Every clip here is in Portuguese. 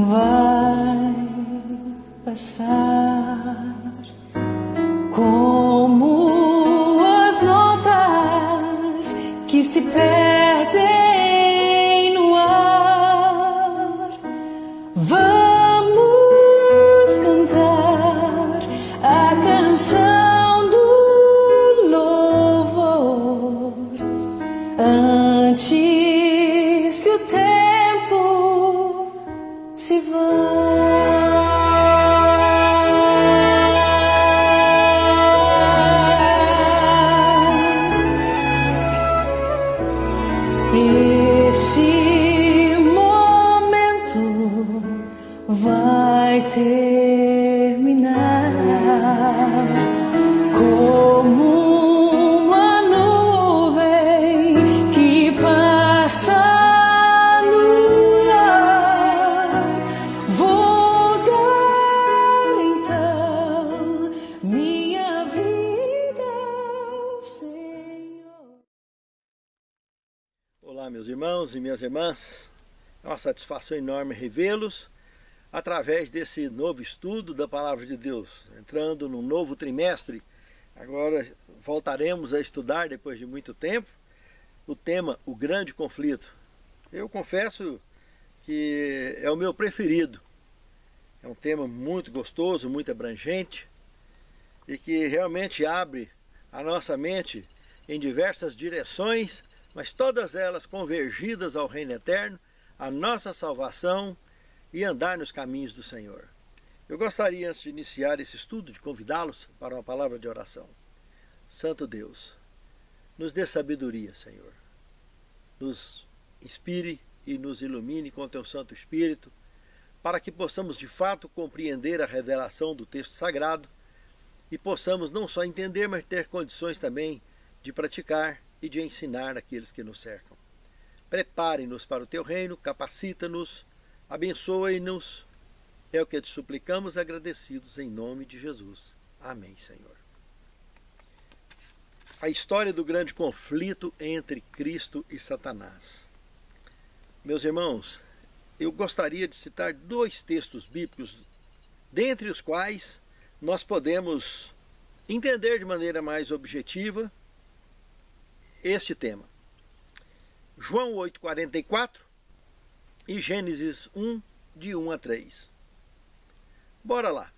vai passar como as notas que se perdem no ar. Vamos cantar a canção do louvor antes que o tempo se vá. Esse momento vai terminar como uma nuvem que passa no ar. Vou dar então minha vida ao Senhor. Olá, meus irmãos e minhas irmãs, é uma satisfação enorme revê-los através desse novo estudo da Palavra de Deus, entrando num novo trimestre. Agora voltaremos a estudar, depois de muito tempo, o tema O Grande Conflito. Eu confesso que é o meu preferido. É um tema muito gostoso, muito abrangente e que realmente abre a nossa mente em diversas direções, mas todas elas convergidas ao reino eterno, à nossa salvação e andar nos caminhos do Senhor. Eu gostaria, antes de iniciar esse estudo, de convidá-los para uma palavra de oração. Santo Deus, nos dê sabedoria, Senhor. Nos inspire e nos ilumine com o Teu Santo Espírito, para que possamos de fato compreender a revelação do texto sagrado e possamos não só entender, mas ter condições também de praticar e de ensinar aqueles que nos cercam. Prepare-nos para o Teu reino, capacita-nos, abençoe-nos. É o que te suplicamos, agradecidos em nome de Jesus. Amém, Senhor. A história do grande conflito entre Cristo e Satanás. Meus irmãos, eu gostaria de citar dois textos bíblicos, dentre os quais nós podemos entender de maneira mais objetiva este tema. João 8,44 e Gênesis 1, de 1 a 3. Bora lá.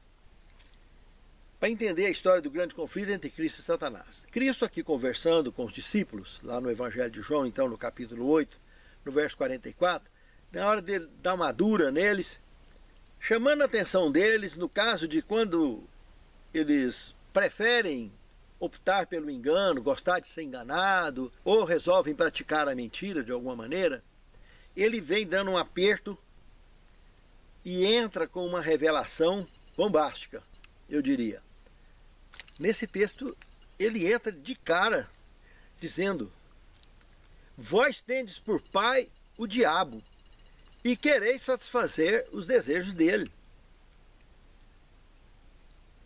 Para entender a história do grande conflito entre Cristo e Satanás. Cristo aqui conversando com os discípulos, lá no Evangelho de João, então no capítulo 8, no verso 44, na hora de dar uma dura neles, chamando a atenção deles no caso de quando eles preferem optar pelo engano, gostar de ser enganado, ou resolvem praticar a mentira de alguma maneira, ele vem dando um aperto e entra com uma revelação bombástica, eu diria. Nesse texto, ele entra de cara, dizendo: vós tendes por pai o diabo, e quereis satisfazer os desejos dele.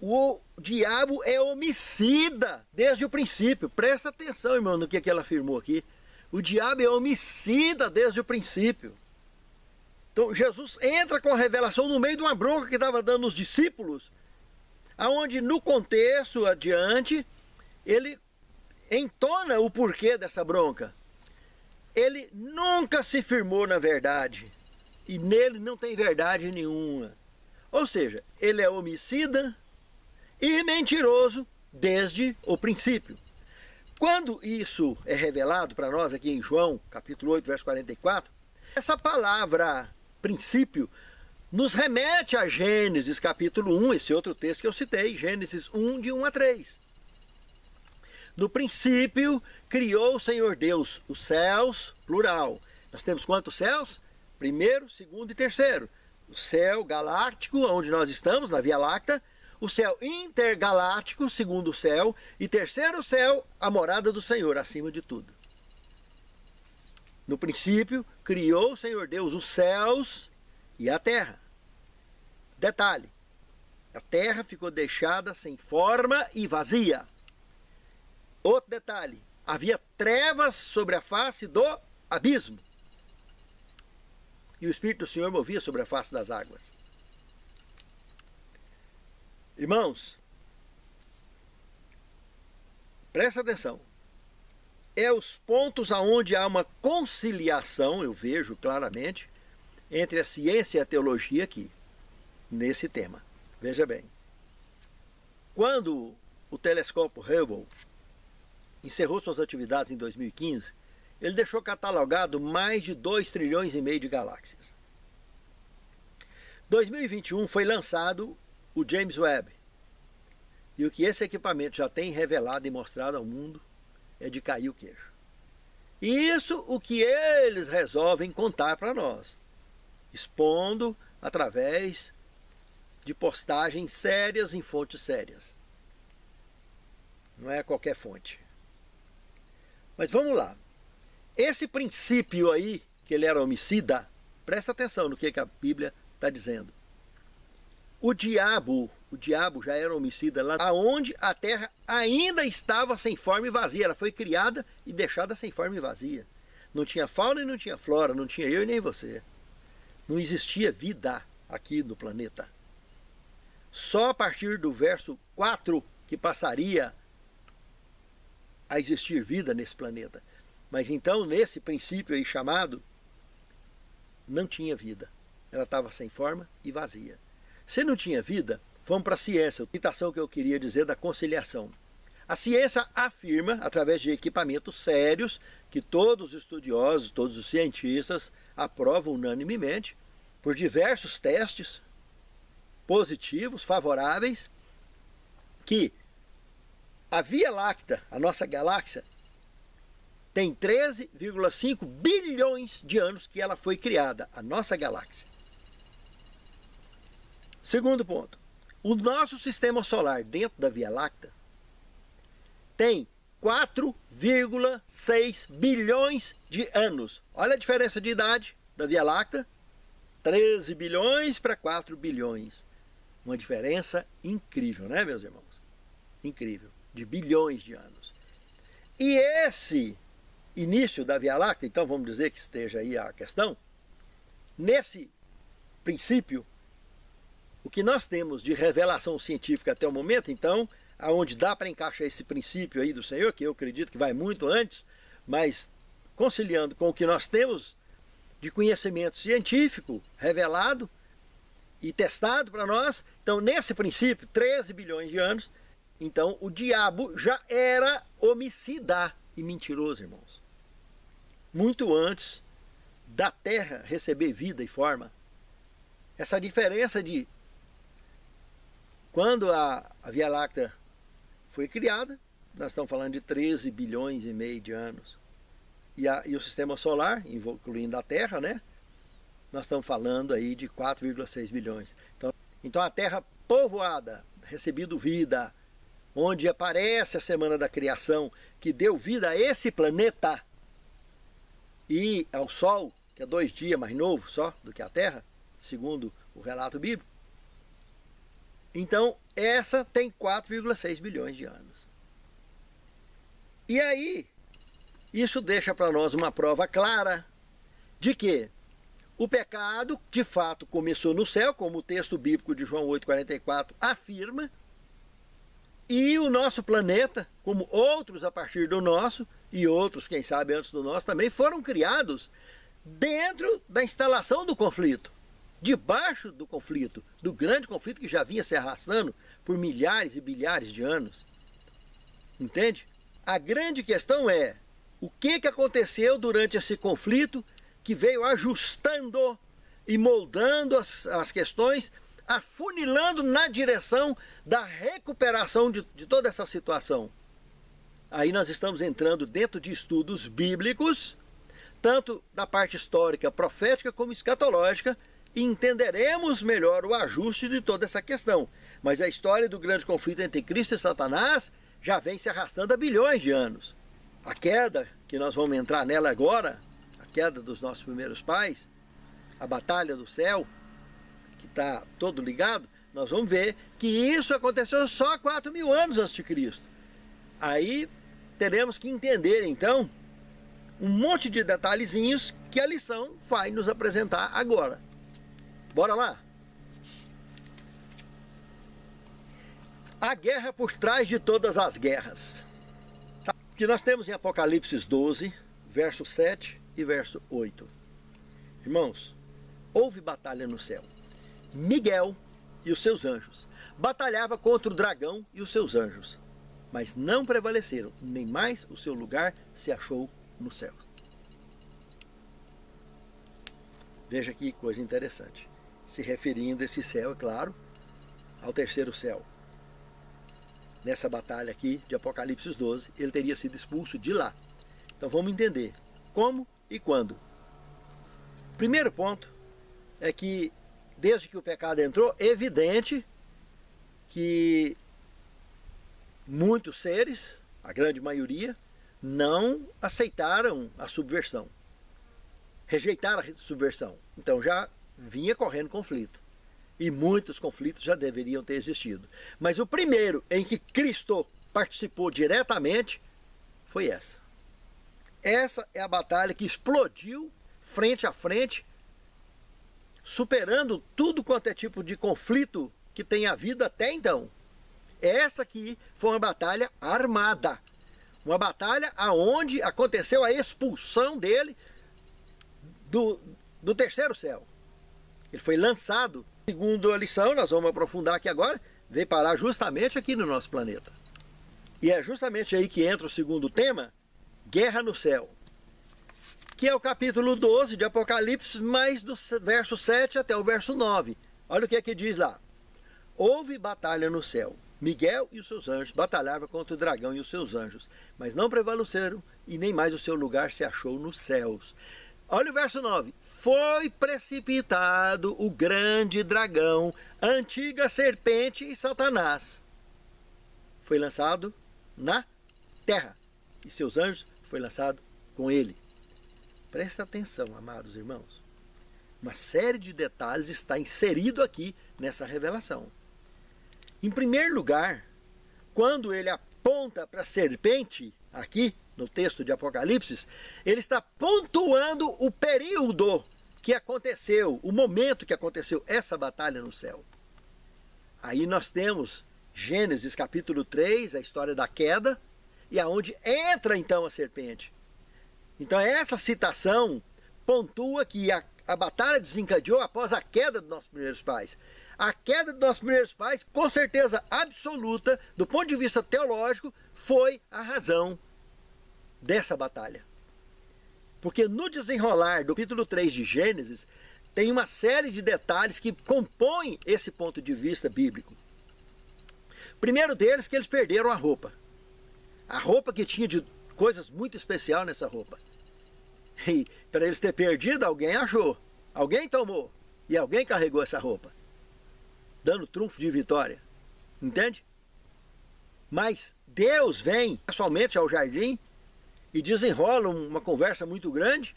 O diabo é homicida desde o princípio. Presta atenção, irmão, no que ela afirmou aqui. O diabo é homicida desde o princípio. Então Jesus entra com a revelação no meio de uma bronca que estava dando os discípulos, aonde no contexto adiante ele entona o porquê dessa bronca. Ele nunca se firmou na verdade e nele não tem verdade nenhuma. Ou seja, ele é homicida e mentiroso desde o princípio. Quando isso é revelado para nós aqui em João, capítulo 8, verso 44, essa palavra princípio nos remete a Gênesis capítulo 1, esse outro texto que eu citei, Gênesis 1, de 1 a 3. No princípio, criou o Senhor Deus os céus, plural. Nós temos quantos céus? Primeiro, segundo e terceiro. O céu galáctico, onde nós estamos, na Via Láctea. O céu intergaláctico, segundo céu. E terceiro céu, a morada do Senhor, acima de tudo. No princípio, criou o Senhor Deus os céus e a terra. Detalhe, a terra ficou deixada sem forma e vazia. Outro detalhe, havia trevas sobre a face do abismo. e o Espírito do Senhor movia sobre a face das águas. Irmãos, presta atenção. É os pontos aonde há uma conciliação, eu vejo claramente, entre a ciência e a teologia aqui, nesse tema. Veja bem. Quando o telescópio Hubble encerrou suas atividades em 2015, ele deixou catalogado mais de 2,5 trilhões de galáxias. Em 2021 foi lançado o James Webb. E o que esse equipamento já tem revelado e mostrado ao mundo é de cair o queixo. E isso o que eles resolvem contar para nós, expondo através de postagens sérias em fontes sérias. Não é qualquer fonte. Mas vamos lá. Esse princípio aí, que ele era homicida, presta atenção no que a Bíblia está dizendo. O diabo já era homicida lá onde a terra ainda estava sem forma e vazia. Ela foi criada e deixada sem forma e vazia. Não tinha fauna e não tinha flora, não tinha eu e nem você. Não existia vida aqui no planeta. Só a partir do verso 4 que passaria a existir vida nesse planeta. Mas então, nesse princípio aí chamado, não tinha vida. Ela estava sem forma e vazia. Se não tinha vida, vamos para a ciência, a citação que eu queria dizer da conciliação. A ciência afirma, através de equipamentos sérios, que todos os estudiosos, todos os cientistas aprovam unanimemente, por diversos testes positivos, favoráveis, que a Via Láctea, a nossa galáxia, tem 13,5 bilhões de anos que ela foi criada, a nossa galáxia. Segundo ponto, o nosso sistema solar dentro da Via Láctea tem 4,6 bilhões de anos. Olha a diferença de idade da Via Láctea, 13 bilhões para 4 bilhões. Uma diferença incrível, né, meus irmãos? Incrível, de bilhões de anos. E esse início da Via Láctea, então vamos dizer que esteja aí a questão, nesse princípio, o que nós temos de revelação científica até o momento, então, aonde dá para encaixar esse princípio aí do Senhor, que eu acredito que vai muito antes, mas conciliando com o que nós temos de conhecimento científico revelado e testado para nós, então nesse princípio, 13 bilhões de anos, então o diabo já era homicida e mentiroso, irmãos. Muito antes da Terra receber vida e forma. Essa diferença de quando a Via Láctea foi criada, nós estamos falando de 13 bilhões e meio de anos. E o sistema solar, incluindo a Terra, né? Nós estamos falando aí de 4,6 bilhões. Então a Terra povoada, recebido vida, onde aparece a semana da criação, que deu vida a esse planeta, e ao Sol, que é 2 dias mais novo só do que a Terra, segundo o relato bíblico. Então, essa tem 4,6 bilhões de anos. E aí, isso deixa para nós uma prova clara de que o pecado, de fato, começou no céu, como o texto bíblico de João 8,44 afirma, e o nosso planeta, como outros a partir do nosso, e outros, quem sabe, antes do nosso, também foram criados dentro da instalação do conflito. Debaixo do conflito, do grande conflito que já vinha se arrastando por milhares e bilhares de anos. Entende? A grande questão é o que aconteceu durante esse conflito que veio ajustando e moldando as questões, afunilando na direção da recuperação de toda essa situação. Aí nós estamos entrando dentro de estudos bíblicos, tanto da parte histórica, profética, como escatológica, e entenderemos melhor o ajuste de toda essa questão. Mas a história do grande conflito entre Cristo e Satanás já vem se arrastando há bilhões de anos. A queda, que nós vamos entrar nela agora, a queda dos nossos primeiros pais, a batalha do céu, que está todo ligado, nós vamos ver que isso aconteceu só 4.000 anos antes de Cristo. Aí teremos que entender, então, um monte de detalhezinhos que a lição vai nos apresentar agora. Bora lá? A guerra por trás de todas as guerras. O que nós temos em Apocalipse 12, verso 7 e verso 8. Irmãos, houve batalha no céu. Miguel e os seus anjos batalhava contra o dragão e os seus anjos, mas não prevaleceram, nem mais o seu lugar se achou no céu. Veja que coisa interessante. Se referindo a esse céu, é claro, ao terceiro céu. Nessa batalha aqui de Apocalipse 12, ele teria sido expulso de lá. Então vamos entender como e quando. Primeiro ponto é que, desde que o pecado entrou, é evidente que muitos seres, a grande maioria, não aceitaram a subversão. Rejeitaram a subversão. Então já vinha correndo conflito. E muitos conflitos já deveriam ter existido. Mas o primeiro em que Cristo participou diretamente foi essa. Essa é a batalha que explodiu frente a frente, superando tudo quanto é tipo de conflito que tem havido até então. Essa aqui foi uma batalha armada. Uma batalha onde aconteceu a expulsão dele do terceiro céu. Ele foi lançado. Segundo a lição, nós vamos aprofundar aqui agora, veio parar justamente aqui no nosso planeta. E é justamente aí que entra o segundo tema, guerra no céu. Que é o capítulo 12 de Apocalipse, mais do verso 7 até o verso 9. Olha o que é que diz lá. Houve batalha no céu. Miguel e os seus anjos batalhavam contra o dragão e os seus anjos, mas não prevaleceram e nem mais o seu lugar se achou nos céus. Olha o verso 9. Foi precipitado o grande dragão, a antiga serpente e Satanás. Foi lançado na terra e seus anjos foi lançado com ele. Presta atenção, amados irmãos. Uma série de detalhes está inserido aqui nessa revelação. Em primeiro lugar, quando ele aponta para a serpente, aqui no texto de Apocalipse, ele está pontuando o período que aconteceu, o momento que aconteceu essa batalha no céu. Aí nós temos Gênesis capítulo 3, a história da queda, e aonde entra então a serpente. Então essa citação pontua que a batalha desencadeou após a queda dos nossos primeiros pais. A queda dos nossos primeiros pais, com certeza absoluta, do ponto de vista teológico, foi a razão dessa batalha. Porque no desenrolar do capítulo 3 de Gênesis, tem uma série de detalhes que compõem esse ponto de vista bíblico. Primeiro deles, que eles perderam a roupa. A roupa que tinha de coisas muito especiais nessa roupa. E para eles ter perdido, alguém achou, alguém tomou e alguém carregou essa roupa, dando trunfo de vitória. Entende? Mas Deus vem pessoalmente ao jardim e desenrola uma conversa muito grande,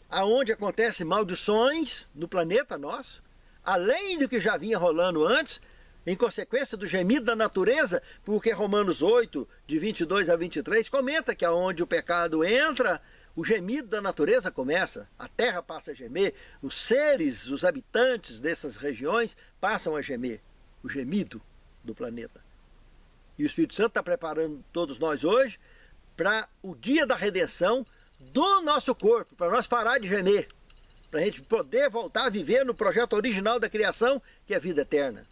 aonde acontecem maldições no planeta nosso, além do que já vinha rolando antes, em consequência do gemido da natureza, porque Romanos 8, de 22 a 23, comenta que aonde o pecado entra, o gemido da natureza começa, a terra passa a gemer, os seres, os habitantes dessas regiões passam a gemer, o gemido do planeta. E o Espírito Santo está preparando todos nós hoje para o dia da redenção do nosso corpo, para nós parar de gemer, para a gente poder voltar a viver no projeto original da criação, que é a vida eterna.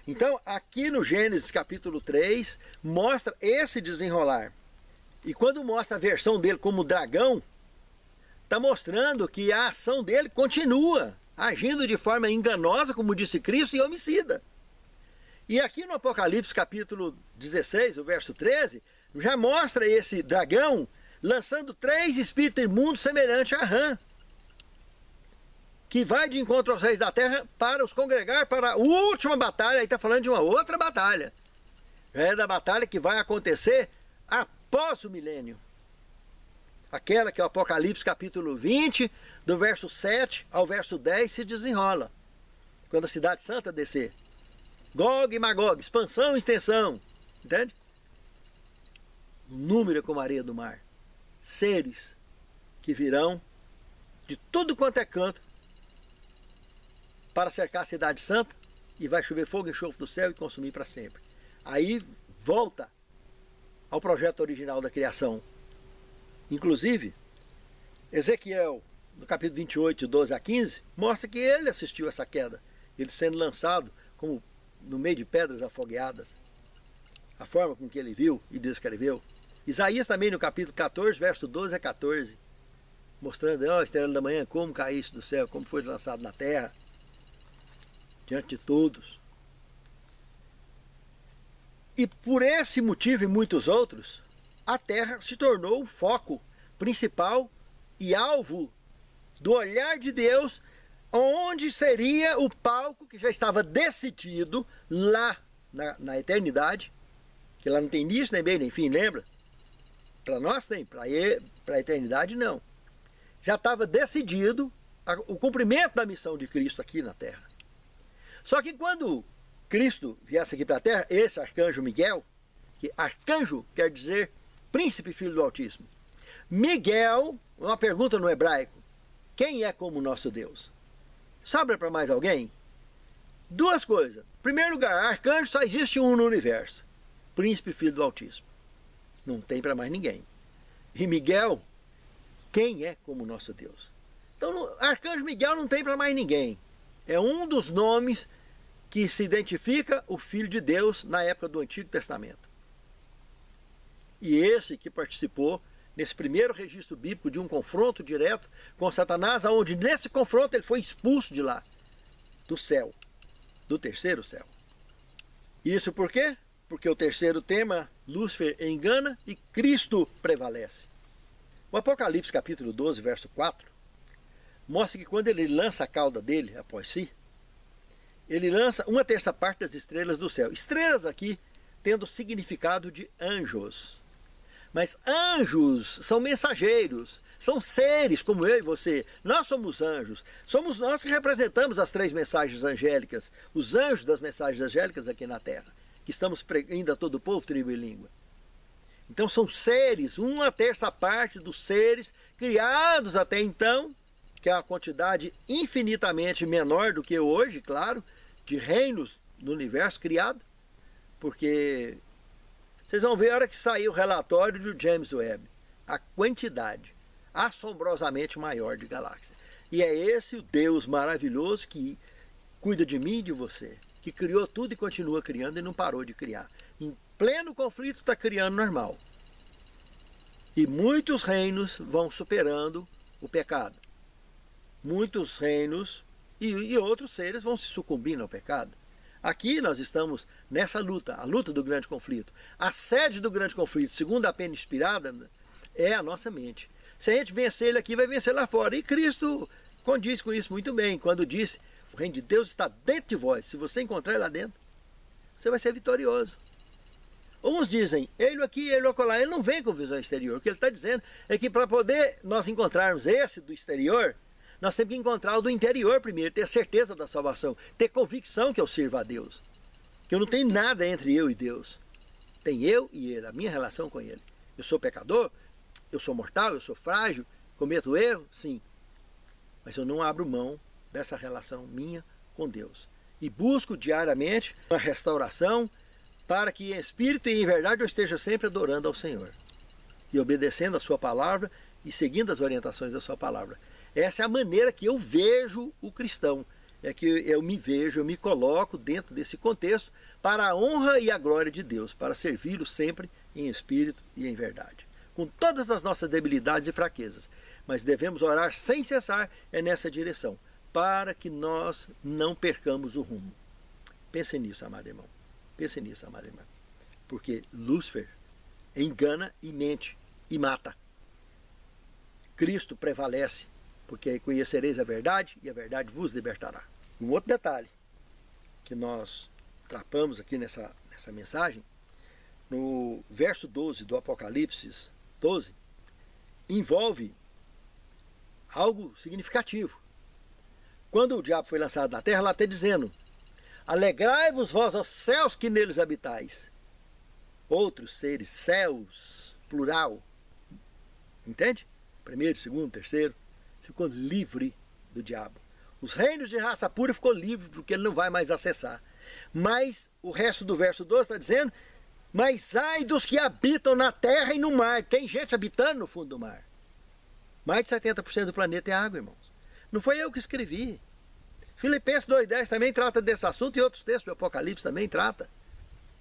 Então, aqui no Gênesis capítulo 3, mostra esse desenrolar. E quando mostra a versão dele como dragão, está mostrando que a ação dele continua agindo de forma enganosa, como disse Cristo, e homicida. E aqui no Apocalipse capítulo 16, o verso 13, já mostra esse dragão lançando 3 espíritos imundos semelhantes a rã, que vai de encontro aos reis da terra para os congregar para a última batalha. Aí está falando de uma outra batalha. É da batalha que vai acontecer após o milênio. Aquela que é o Apocalipse capítulo 20, do verso 7 ao verso 10 se desenrola. Quando a cidade santa descer. Gog e Magog, expansão e extensão. Entende? O número é como a areia do mar. seres que virão de tudo quanto é canto para cercar a cidade santa, e vai chover fogo e enxofre do céu e consumir para sempre. Aí volta ao projeto original da criação. Inclusive, Ezequiel, no capítulo 28, 12 a 15, mostra que ele assistiu essa queda, ele sendo lançado como no meio de pedras afogueadas. A forma com que ele viu e descreveu. Isaías também no capítulo 14, verso 12 a 14, mostrando a estrela da manhã, como caísse do céu, como foi lançado na terra, diante de todos. E por esse motivo e muitos outros, a terra se tornou o foco principal e alvo do olhar de Deus, onde seria o palco que já estava decidido lá na eternidade, que lá não tem início, nem meio, nem fim, lembra? Para nós tem, para a eternidade não. Já estava decidido o cumprimento da missão de Cristo aqui na terra. Só que quando Cristo viesse aqui para a terra, esse arcanjo Miguel, que arcanjo quer dizer príncipe filho do Altíssimo. Miguel, uma pergunta no hebraico, quem é como o nosso Deus? Sobra para mais alguém? Duas coisas. Em primeiro lugar, arcanjo só existe um no universo. Príncipe filho do Altíssimo. Não tem para mais ninguém. E Miguel, quem é como o nosso Deus? Então, arcanjo Miguel não tem para mais ninguém. É um dos nomes que se identifica o Filho de Deus na época do Antigo Testamento. E esse que participou nesse primeiro registro bíblico de um confronto direto com Satanás, onde nesse confronto ele foi expulso de lá, do céu, do terceiro céu. Isso por quê? Porque o terceiro tema, Lúcifer engana e Cristo prevalece. O Apocalipse capítulo 12, verso 4, mostra que quando ele lança a cauda dele após si, ele lança 1/3 das estrelas do céu. Estrelas aqui tendo significado de anjos. Mas anjos são mensageiros, são seres como eu e você. Nós somos anjos. Somos nós que representamos as 3 mensagens angélicas, os anjos das mensagens angélicas aqui na Terra, que estamos pregando a todo o povo, tribo e língua. Então são seres, 1/3 dos seres criados até então, que é uma quantidade infinitamente menor do que hoje, claro, de reinos no universo criado, porque vocês vão ver a hora que sair o relatório do James Webb, a quantidade assombrosamente maior de galáxias. E é esse o Deus maravilhoso que cuida de mim e de você, que criou tudo e continua criando e não parou de criar. Em pleno conflito está criando normal. E muitos reinos vão superando o pecado. Muitos reinos e outros seres vão se sucumbindo ao pecado. Aqui nós estamos nessa luta, a luta do grande conflito. A sede do grande conflito, segundo a pena inspirada, é a nossa mente. Se a gente vencer ele aqui, vai vencer lá fora. E Cristo condiz com isso muito bem, quando disse, o reino de Deus está dentro de vós. Se você encontrar ele lá dentro, você vai ser vitorioso. Uns dizem, ele aqui, ele acolá. Ele não vem com visão exterior. O que ele está dizendo é que para poder nós encontrarmos esse do exterior, nós temos que encontrar o do interior primeiro, ter certeza da salvação, ter convicção que eu sirvo a Deus, que eu não tenho nada entre eu e Deus. Tem eu e ele, a minha relação com ele. Eu sou pecador, eu sou mortal, eu sou frágil, cometo erro, sim. Mas eu não abro mão dessa relação minha com Deus. E busco diariamente uma restauração para que em espírito e em verdade eu esteja sempre adorando ao Senhor. E obedecendo a sua palavra e seguindo as orientações da sua palavra. Essa é a maneira que eu vejo o cristão. É que eu me vejo, eu me coloco dentro desse contexto para a honra e a glória de Deus, para servi-lo sempre em espírito e em verdade. Com todas as nossas debilidades e fraquezas. Mas devemos orar sem cessar nessa direção, para que nós não percamos o rumo. Pense nisso, amado irmão. Pense nisso, amada irmã. Porque Lúcifer engana e mente e mata. Cristo prevalece, porque conhecereis a verdade e a verdade vos libertará. Um outro detalhe que nós trapamos aqui nessa mensagem, no verso 12 do Apocalipse 12, envolve algo significativo. Quando o diabo foi lançado na terra, lá está dizendo, alegrai-vos vós aos céus que neles habitais. Outros seres, céus, plural, Entende? Primeiro, segundo, terceiro. Ficou livre do diabo. Os reinos de raça pura ficou livre porque ele não vai mais acessar. Mas o resto do verso 12 está dizendo: mas ai dos que habitam na terra e no mar. Tem gente habitando no fundo do mar. Mais de 70% do planeta é água, irmãos. Não foi eu que escrevi. Filipenses 2,10 também trata desse assunto, e outros textos do Apocalipse também trata.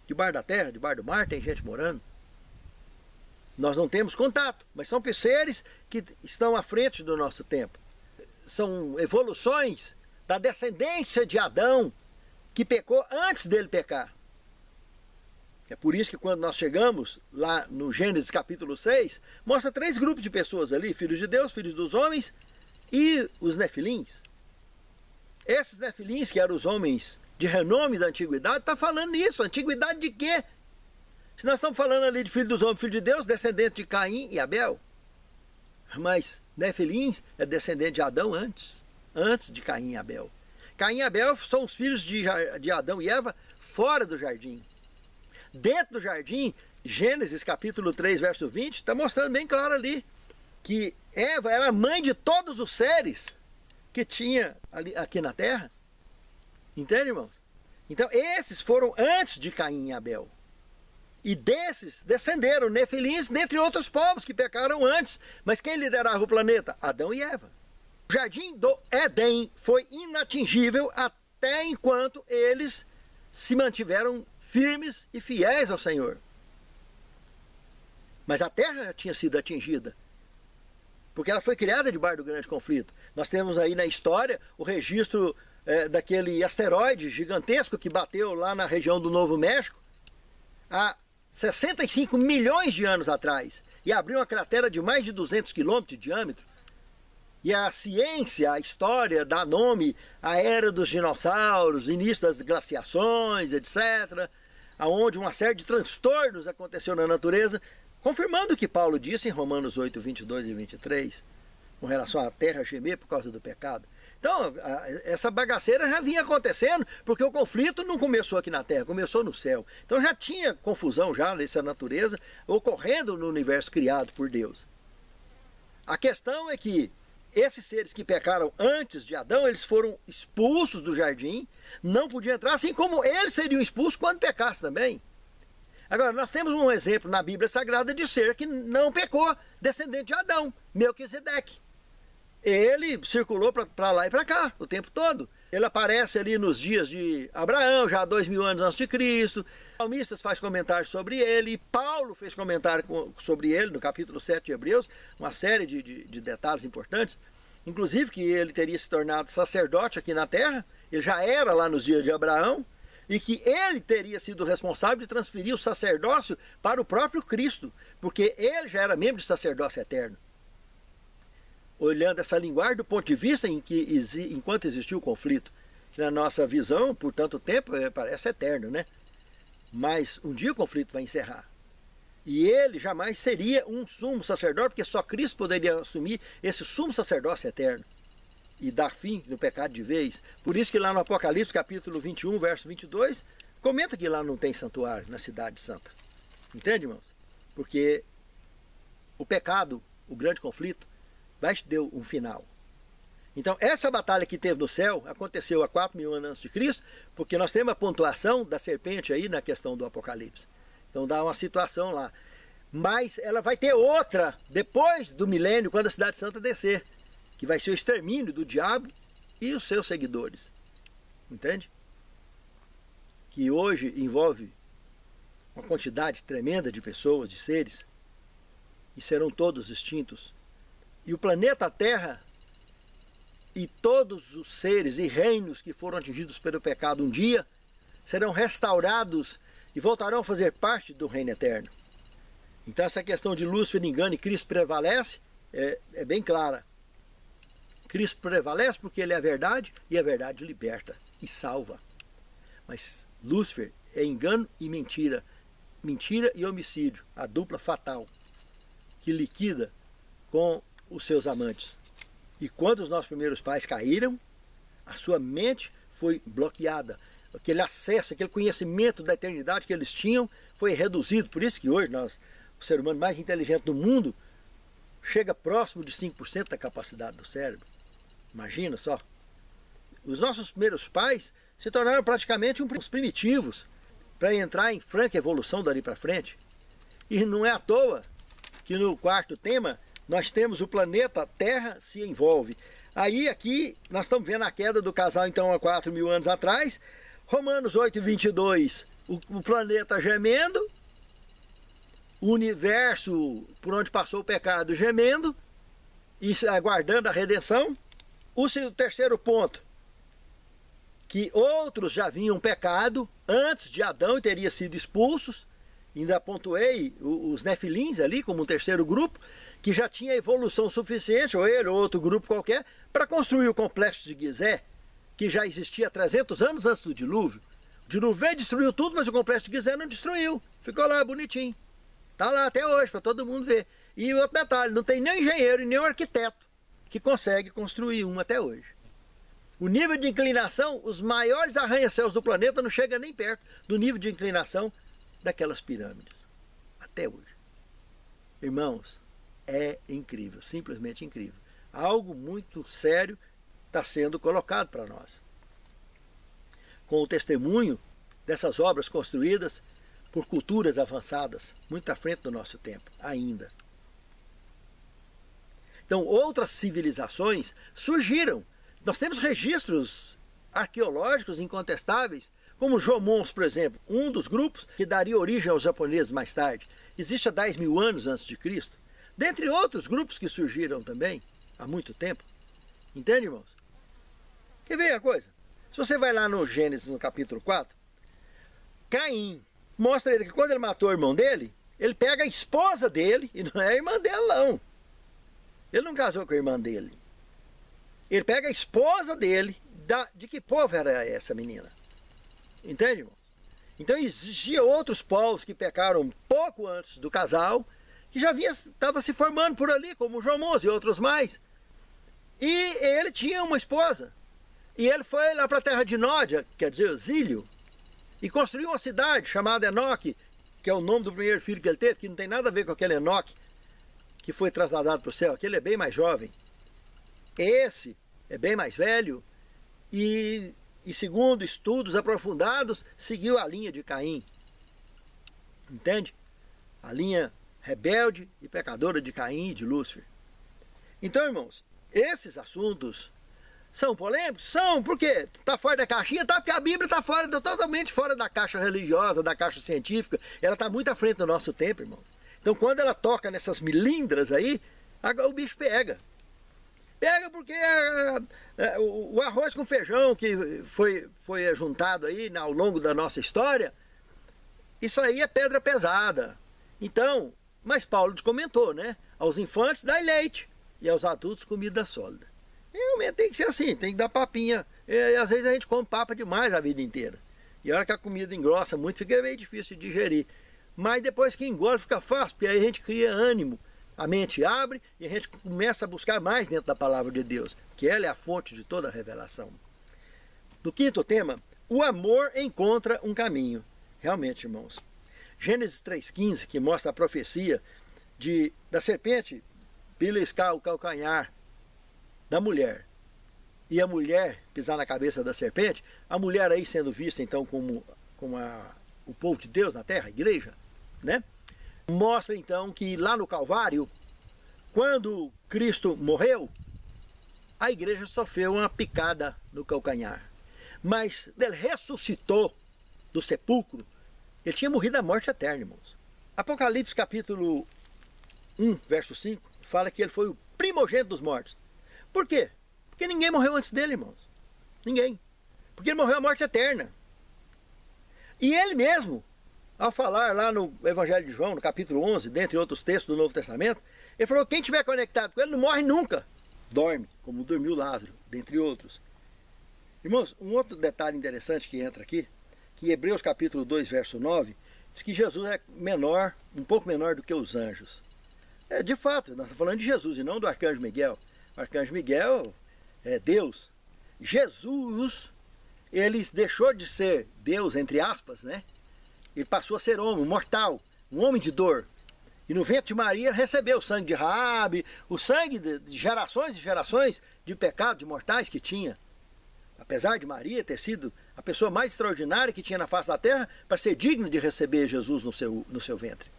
Debaixo da terra, debaixo do mar, tem gente morando. Nós não temos contato, mas são seres que estão à frente do nosso tempo. São evoluções da descendência de Adão, que pecou antes dele pecar. É por isso que quando nós chegamos lá no Gênesis capítulo 6, mostra 3 grupos de pessoas ali: filhos de Deus, filhos dos homens e os nefilins. Esses nefilins, que eram os homens de renome da antiguidade, está falando nisso. Antiguidade de quê? Se nós estamos falando ali de filho dos homens, filho de Deus, descendente de Caim e Abel. Mas nefilins é descendente de Adão antes de Caim e Abel. Caim e Abel são os filhos de Adão e Eva fora do jardim. Dentro do jardim, Gênesis capítulo 3, verso 20, está mostrando bem claro ali que Eva era a mãe de todos os seres que tinha aqui na terra. Entende, irmãos? Então, esses foram antes de Caim e Abel. E desses descenderam nefilins, dentre outros povos que pecaram antes. Mas quem liderava o planeta? Adão e Eva. O jardim do Éden foi inatingível até enquanto eles se mantiveram firmes e fiéis ao Senhor. Mas a terra já tinha sido atingida, porque ela foi criada debaixo do grande conflito. Nós temos aí na história o registro daquele asteroide gigantesco que bateu lá na região do Novo México há 65 milhões de anos atrás e abriu uma cratera de mais de 200 quilômetros de diâmetro. E a ciência, a história dá nome à era dos dinossauros, início das glaciações, etc., aonde uma série de transtornos aconteceu na natureza, confirmando o que Paulo disse em Romanos 8, 22 e 23, com relação à terra gemer por causa do pecado. Então, essa bagaceira já vinha acontecendo, porque o conflito não começou aqui na terra, começou no céu. Então já tinha confusão já nessa natureza ocorrendo no universo criado por Deus. A questão é que esses seres que pecaram antes de Adão, eles foram expulsos do jardim, não podiam entrar, assim como eles seriam expulsos quando pecassem também. Agora, nós temos um exemplo na Bíblia Sagrada de ser que não pecou, descendente de Adão, Melquisedeque. Ele circulou para lá e para cá o tempo todo. Ele aparece ali nos dias de Abraão, já há 2000 anos antes de Cristo. Os salmistas fazem comentários sobre ele, e Paulo fez comentário sobre ele no capítulo 7 de Hebreus, uma série de detalhes importantes, inclusive que ele teria se tornado sacerdote aqui na terra, ele já era lá nos dias de Abraão, e que ele teria sido responsável de transferir o sacerdócio para o próprio Cristo, porque ele já era membro de sacerdócio eterno. Olhando essa linguagem do ponto de vista em que, enquanto existiu o conflito, que na nossa visão, por tanto tempo, parece eterno, né? Mas um dia o conflito vai encerrar. E ele jamais seria um sumo sacerdote, porque só Cristo poderia assumir esse sumo sacerdócio eterno e dar fim no pecado de vez. Por isso que lá no Apocalipse, capítulo 21, verso 22, comenta que lá não tem santuário na cidade santa. Entende, irmãos? Porque o pecado, o grande conflito, deu um final. Então, essa batalha que teve no céu aconteceu há 4.000 anos antes de Cristo, porque nós temos a pontuação da serpente aí na questão do Apocalipse. Então dá uma situação lá. Mas ela vai ter outra depois do milênio, quando a Cidade Santa descer, que vai ser o extermínio do diabo e os seus seguidores. Entende? Que hoje envolve uma quantidade tremenda de pessoas, de seres, e serão todos extintos. E o planeta Terra e todos os seres e reinos que foram atingidos pelo pecado um dia serão restaurados e voltarão a fazer parte do reino eterno. Então essa questão de Lúcifer engana e Cristo prevalece é bem clara. Cristo prevalece porque ele é a verdade e a verdade liberta e salva. Mas Lúcifer é engano e mentira. Mentira e homicídio, a dupla fatal, que liquida com os seus amantes. E quando os nossos primeiros pais caíram, a sua mente foi bloqueada. Aquele acesso, aquele conhecimento da eternidade que eles tinham foi reduzido. Por isso que hoje o ser humano mais inteligente do mundo chega próximo de 5% da capacidade do cérebro. Imagina só. Os nossos primeiros pais se tornaram praticamente uns primitivos para entrar em franca evolução dali para frente. E não é à toa que no quarto tema nós temos o planeta Terra se envolve. Aí aqui nós estamos vendo a queda do casal então há 4.000 anos atrás. Romanos 8:22, o planeta gemendo, o universo por onde passou o pecado gemendo e aguardando a redenção. O terceiro ponto, que outros já vinham pecado antes de Adão e teriam sido expulsos. Ainda pontuei os nefilins ali como um terceiro grupo, que já tinha evolução suficiente, ou ele ou outro grupo qualquer, para construir o complexo de Gizé, que já existia 300 anos antes do dilúvio. O dilúvio veio, destruiu tudo, mas o complexo de Gizé não destruiu. Ficou lá bonitinho. Está lá até hoje, para todo mundo ver. E outro detalhe, não tem nem engenheiro e nem um arquiteto que consegue construir um até hoje. O nível de inclinação, os maiores arranha-céus do planeta não chegam nem perto do nível de inclinação daquelas pirâmides. Até hoje. Irmãos, é incrível, simplesmente incrível. Algo muito sério está sendo colocado para nós. Com o testemunho dessas obras construídas por culturas avançadas, muito à frente do nosso tempo, ainda. Então, outras civilizações surgiram. Nós temos registros arqueológicos incontestáveis, como Jomons, por exemplo, um dos grupos que daria origem aos japoneses mais tarde. Existe há 10.000 anos antes de Cristo. Dentre outros grupos que surgiram também, há muito tempo. Entende, irmãos? Quer ver a coisa? Se você vai lá no Gênesis, no capítulo 4, Caim mostra ele que quando ele matou o irmão dele, ele pega a esposa dele, e não é a irmã dela não. Ele não casou com a irmã dele. Ele pega a esposa dele, de que povo era essa menina? Entende, irmãos? Então existiam outros povos que pecaram pouco antes do casal, que já estava se formando por ali, como Jomons e outros mais. E ele tinha uma esposa. E ele foi lá para a terra de Nódia, quer dizer, exílio, e construiu uma cidade chamada Enoque, que é o nome do primeiro filho que ele teve, que não tem nada a ver com aquele Enoque que foi trasladado para o céu. Aquele é bem mais jovem. Esse é bem mais velho e segundo estudos aprofundados, seguiu a linha de Caim. Entende? A linha rebelde e pecadora de Caim e de Lúcifer. Então, irmãos, esses assuntos são polêmicos? São, por quê? Está fora da caixinha? Tá, porque a Bíblia está totalmente fora da caixa religiosa, da caixa científica. Ela está muito à frente do nosso tempo, irmãos. Então, quando ela toca nessas milindras aí, o bicho pega. Pega porque o arroz com feijão que foi juntado aí ao longo da nossa história, isso aí é pedra pesada. Então, mas Paulo comentou, né? Aos infantes dai leite e aos adultos comida sólida. Realmente tem que ser assim, tem que dar papinha. E às vezes a gente come papa demais a vida inteira. E a hora que a comida engrossa muito, fica meio difícil de digerir. Mas depois que engorda fica fácil, porque aí a gente cria ânimo. A mente abre e a gente começa a buscar mais dentro da palavra de Deus, que ela é a fonte de toda a revelação. No quinto tema, o amor encontra um caminho. Realmente, irmãos. Gênesis 3,15, que mostra a profecia da serpente beliscar o calcanhar da mulher. E a mulher pisar na cabeça da serpente, a mulher aí sendo vista então como o povo de Deus na terra, a igreja, né? Mostra então que lá no Calvário, quando Cristo morreu, a igreja sofreu uma picada no calcanhar. Mas ele ressuscitou do sepulcro, ele tinha morrido a morte eterna, irmãos. Apocalipse capítulo 1, verso 5, fala que ele foi o primogênito dos mortos. Por quê? Porque ninguém morreu antes dele, irmãos. Ninguém. Porque ele morreu a morte eterna. E ele mesmo, ao falar lá no Evangelho de João, no capítulo 11, dentre outros textos do Novo Testamento, ele falou que quem estiver conectado com ele não morre nunca. Dorme, como dormiu Lázaro, dentre outros. Irmãos, um outro detalhe interessante que entra aqui, que em Hebreus capítulo 2, verso 9, diz que Jesus é menor, um pouco menor do que os anjos. De fato, nós estamos falando de Jesus e não do arcanjo Miguel. O arcanjo Miguel é Deus. Jesus, ele deixou de ser Deus, entre aspas, né? Ele passou a ser homem, mortal, um homem de dor. E no ventre de Maria recebeu o sangue de Raabe, o sangue de gerações e gerações de pecado, de mortais que tinha. Apesar de Maria ter sido a pessoa mais extraordinária que tinha na face da terra para ser digna de receber Jesus no seu ventre.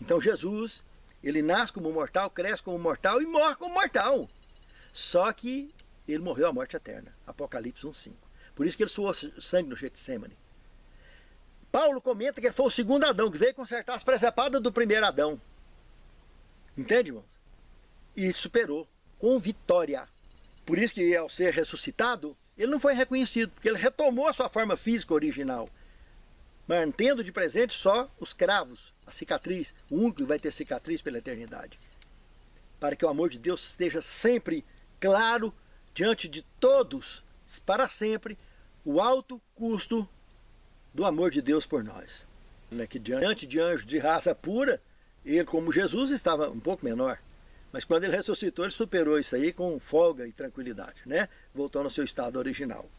Então Jesus, ele nasce como mortal, cresce como mortal e morre como mortal. Só que ele morreu a morte eterna. Apocalipse 1:5. Por isso que ele suou sangue no Getsemane. Paulo comenta que ele foi o segundo Adão, que veio consertar as presepadas do primeiro Adão. Entende, irmãos? E superou com vitória. Por isso que ao ser ressuscitado, ele não foi reconhecido, porque ele retomou a sua forma física original, mantendo de presente só os cravos, a cicatriz, o único que vai ter cicatriz pela eternidade. Para que o amor de Deus esteja sempre claro diante de todos, para sempre, o alto custo do amor de Deus por nós. Que diante de anjos de raça pura, ele, como Jesus, estava um pouco menor. Mas quando ele ressuscitou, ele superou isso aí com folga e tranquilidade, né? Voltou ao seu estado original.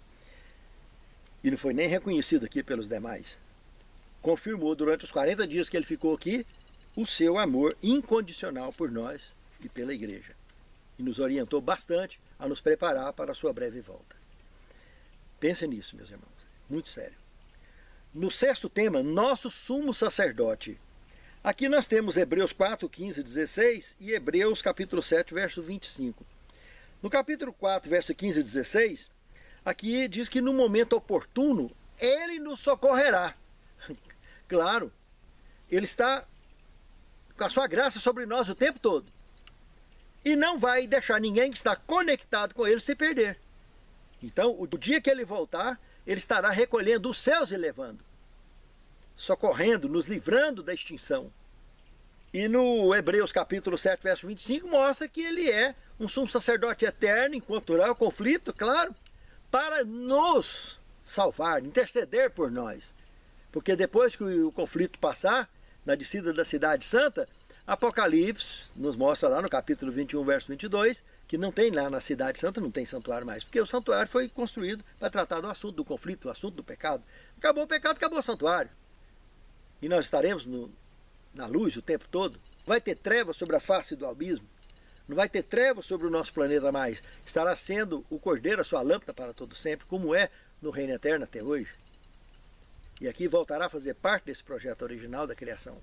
E não foi nem reconhecido aqui pelos demais. Confirmou durante os 40 dias que ele ficou aqui o seu amor incondicional por nós e pela igreja. E nos orientou bastante a nos preparar para a sua breve volta. Pensem nisso, meus irmãos. Muito sério. No sexto tema, nosso sumo sacerdote. Aqui nós temos Hebreus 4, 15 e 16 e Hebreus capítulo 7, verso 25. No capítulo 4, verso 15 e 16, aqui diz que no momento oportuno, ele nos socorrerá. Claro, ele está com a sua graça sobre nós o tempo todo. E não vai deixar ninguém que está conectado com ele se perder. Então, o dia que ele voltar, ele estará recolhendo os céus e levando, socorrendo, nos livrando da extinção. E no Hebreus capítulo 7, verso 25, mostra que ele é um sumo sacerdote eterno, enquanto durar o conflito, claro, para nos salvar, interceder por nós. Porque depois que o conflito passar, na descida da cidade santa, Apocalipse nos mostra lá no capítulo 21, verso 22, que não tem lá na cidade santa, não tem santuário mais, porque o santuário foi construído para tratar do assunto do conflito, do assunto do pecado. Acabou o pecado, acabou o santuário. E nós estaremos na luz o tempo todo. Vai ter trevas sobre a face do abismo, não vai ter trevas sobre o nosso planeta mais. Estará sendo o Cordeiro a sua lâmpada para todo sempre, como é no reino eterno até hoje. E aqui voltará a fazer parte desse projeto original da criação.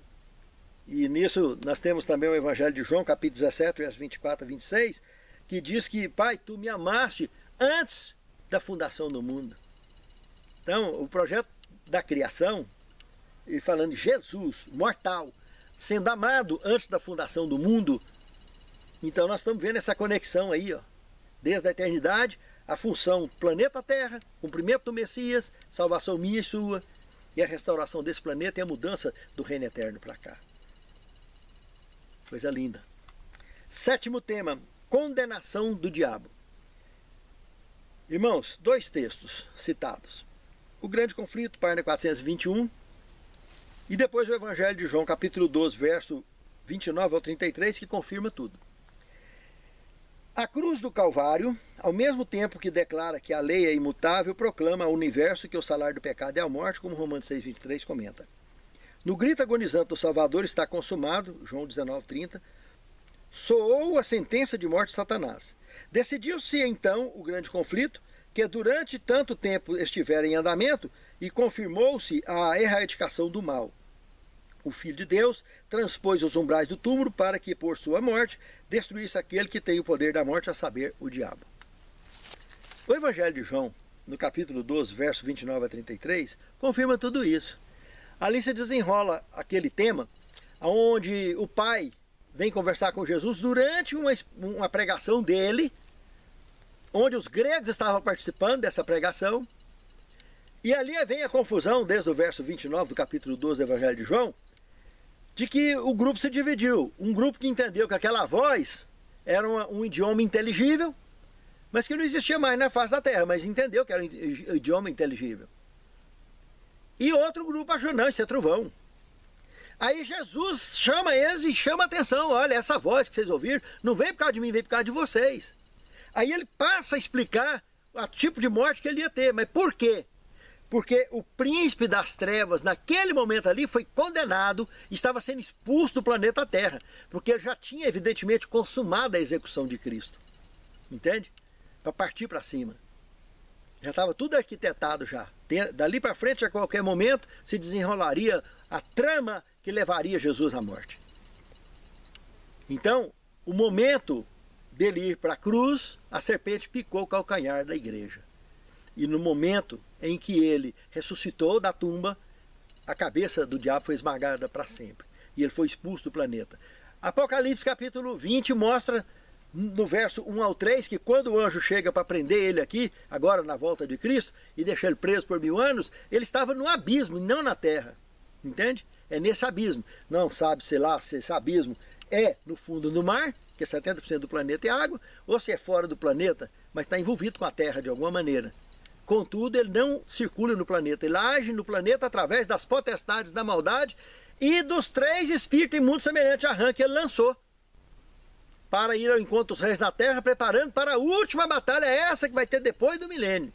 E nisso nós temos também o Evangelho de João, capítulo 17, versos 24 a 26, que diz que, Pai, tu me amaste antes da fundação do mundo. Então, o projeto da criação, e falando de Jesus, mortal, sendo amado antes da fundação do mundo, então nós estamos vendo essa conexão aí, ó, desde a eternidade, a função planeta Terra, cumprimento do Messias, salvação minha e sua, e a restauração desse planeta e a mudança do reino eterno para cá. Coisa linda. Sétimo tema, condenação do diabo. Irmãos, dois textos citados. O grande conflito, página 421, e depois o Evangelho de João, capítulo 12, verso 29 ao 33, que confirma tudo. A cruz do Calvário, ao mesmo tempo que declara que a lei é imutável, proclama ao universo que o salário do pecado é a morte, como Romanos 6, 23 comenta. No grito agonizante do Salvador está consumado, João 19, 30, soou a sentença de morte de Satanás. Decidiu-se então o grande conflito, que durante tanto tempo estivera em andamento, e confirmou-se a erradicação do mal. O Filho de Deus transpôs os umbrais do túmulo para que, por sua morte, destruísse aquele que tem o poder da morte, a saber, o diabo. O Evangelho de João, no capítulo 12, verso 29 a 33, confirma tudo isso. Ali se desenrola aquele tema onde o Pai vem conversar com Jesus durante uma pregação dele, onde os gregos estavam participando dessa pregação, e ali vem a confusão, desde o verso 29 do capítulo 12 do Evangelho de João, de que o grupo se dividiu. Um grupo que entendeu que aquela voz era um idioma inteligível, mas que não existia mais na face da terra, mas entendeu que era um idioma inteligível. E outro grupo achou, não, isso é trovão. Aí Jesus chama eles e chama a atenção, olha, essa voz que vocês ouviram, não veio por causa de mim, veio por causa de vocês. Aí ele passa a explicar o tipo de morte que ele ia ter, mas por quê? Porque o príncipe das trevas, naquele momento ali, foi condenado, estava sendo expulso do planeta Terra, porque ele já tinha, evidentemente, consumado a execução de Cristo. Entende? Para partir para cima. Já estava tudo arquitetado já. Dali para frente, a qualquer momento, se desenrolaria a trama que levaria Jesus à morte. Então, o momento dele ir para a cruz, a serpente picou o calcanhar da igreja. E no momento em que ele ressuscitou da tumba, a cabeça do diabo foi esmagada para sempre. E ele foi expulso do planeta. Apocalipse capítulo 20 mostra, no verso 1 ao 3, que quando o anjo chega para prender ele aqui, agora na volta de Cristo, e deixar ele preso por 1000 anos, ele estava no abismo, não na terra. Entende? É nesse abismo. Não sabe, sei lá, se esse abismo é no fundo do mar, que 70% do planeta é água, ou se é fora do planeta, mas está envolvido com a terra de alguma maneira. Contudo, ele não circula no planeta, ele age no planeta através das potestades da maldade e dos 3 espíritos imundos semelhantes a Rã que ele lançou para ir ao encontro dos reis da terra, preparando para a última batalha, essa que vai ter depois do milênio.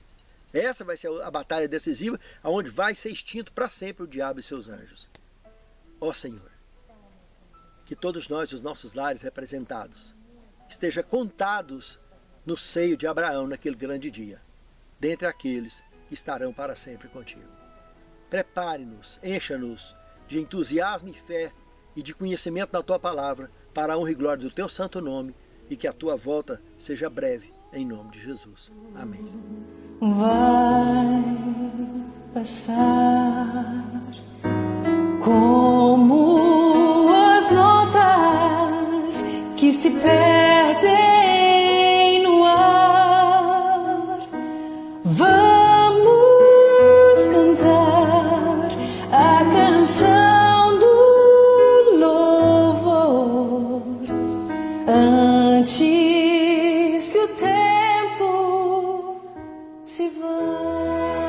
Essa vai ser a batalha decisiva, onde vai ser extinto para sempre o diabo e seus anjos. Ó Senhor, que todos nós, os nossos lares representados, estejam contados no seio de Abraão naquele grande dia, dentre aqueles que estarão para sempre contigo. Prepare-nos, encha-nos de entusiasmo e fé e de conhecimento da Tua Palavra, para a honra e glória do Teu santo nome, e que a Tua volta seja breve, em nome de Jesus. Amém. Vai passar como as notas que se perdem no ar. Vamos cantar a canção do louvor antes que o tempo se vá.